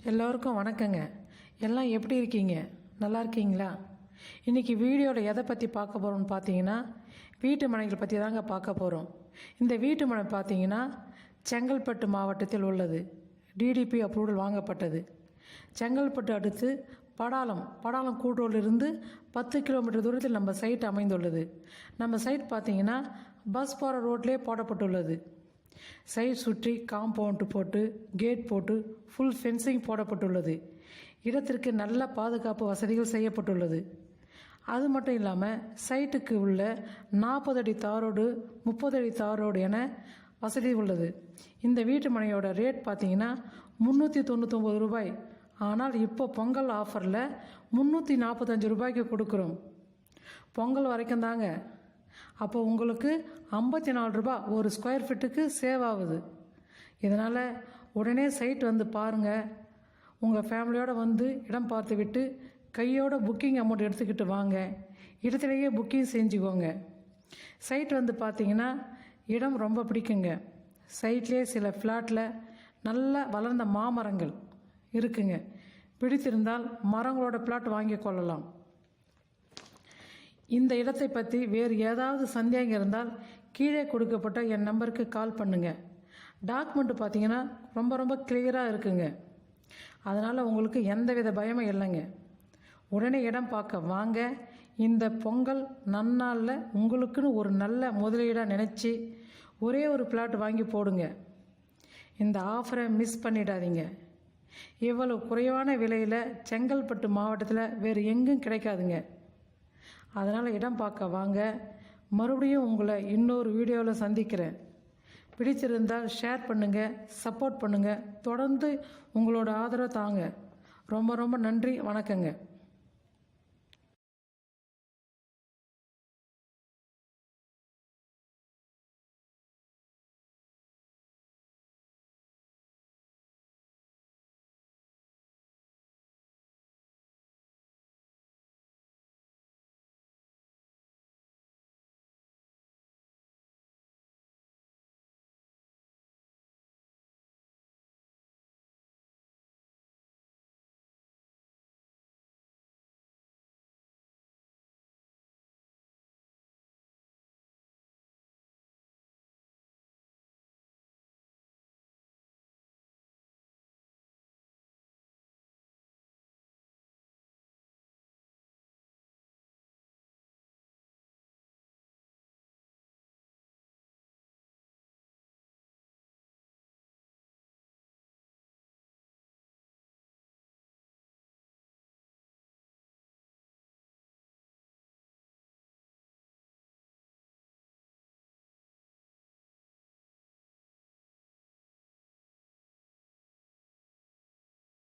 எல்லோருக்கும் வணக்கங்க. எல்லாம் எப்படி இருக்கீங்க? நல்லா இருக்கீங்களா? இன்றைக்கி வீடியோவில் எதை பற்றி பார்க்க போகிறோம்னு பார்த்தீங்கன்னா, வீட்டு மனைகள் பற்றி தாங்க பார்க்க போகிறோம். இந்த வீட்டு மனை பார்த்தீங்கன்னா செங்கல்பட்டு மாவட்டத்தில் உள்ளது. டிடிபி அப்ரூவல் வாங்கப்பட்டது. செங்கல்பட்டு அடுத்து படாலம் கூட்டூரிலிருந்து 10 கிலோமீட்டர் தூரத்தில் நம்ம சைட் அமைந்துள்ளது. நம்ம சைட் பார்த்தீங்கன்னா பஸ் போகிற ரோட்லேயே போடப்பட்டுள்ளது. சைட் சுற்றி காம்பவுண்டு போட்டு கேட் போட்டு ஃபுல் ஃபென்சிங் போடப்பட்டுள்ளது. இடத்திற்கு நல்ல பாதுகாப்பு வசதிகள் செய்யப்பட்டுள்ளது. அது மட்டும் இல்லாமல் சைட்டுக்கு உள்ள 40 அடி தாரோடு 30 அடி தாரோடு என வசதி உள்ளது. இந்த வீட்டு மனையோட ரேட் பார்த்தீங்கன்னா 399 ரூபாய். ஆனால் இப்போ பொங்கல் ஆஃபரில் 345 ரூபாய்க்கு கொடுக்குறோம். பொங்கல் வரைக்கும் தாங்க. அப்போ உங்களுக்கு 54 ரூபாய் ஒரு ஸ்கொயர் ஃபீட்டுக்கு சேவ் ஆகுது. இதனால் உடனே சைட் வந்து பாருங்கள். உங்கள் ஃபேமிலியோடு வந்து இடம் பார்த்து விட்டு கையோட புக்கிங் அமௌண்ட் எடுத்துக்கிட்டு வாங்க. இடத்துலையே புக்கிங் செஞ்சுக்கோங்க. சைட் வந்து பார்த்தீங்கன்னா இடம் ரொம்ப பிடிக்குங்க. சைட்லேயே சில ஃப்ளாட்டில் நல்ல வளர்ந்த மாமரங்கள் இருக்குங்க. பிடித்திருந்தால் மரங்களோட பிளாட் வாங்கி கொள்ளலாம். இந்த இடத்தை பற்றி வேறு ஏதாவது சந்தேகம் இருந்தால் கீழே கொடுக்கப்பட்ட என் நம்பருக்கு கால் பண்ணுங்கள். டாக்குமெண்ட் பார்த்தீங்கன்னா ரொம்ப கிளியராக இருக்குங்க. அதனால் உங்களுக்கு எந்தவித பயமும் இல்லைங்க. உடனே இடம் பார்க்க வாங்க. இந்த பொங்கல் நன்னாளில் உங்களுக்குன்னு ஒரு நல்ல முதலீடாக நினச்சி ஒரே ஒரு பிளாட் வாங்கி போடுங்க. இந்த ஆஃபரை மிஸ் பண்ணிடாதீங்க. இவ்வளவு குறைவான விலையில் செங்கல்பட்டு மாவட்டத்தில் வேறு எங்கும் கிடைக்காதுங்க. அதனால் இடம் பார்க்க வாங்க. மறுபடியும் உங்களை இன்னொரு வீடியோவில் சந்திக்கிறேன். பிடிச்சிருந்தால் ஷேர் பண்ணுங்கள், சப்போர்ட் பண்ணுங்கள். தொடர்ந்து உங்களோட ஆதரவை தாங்க. ரொம்ப நன்றி. வணக்கங்க.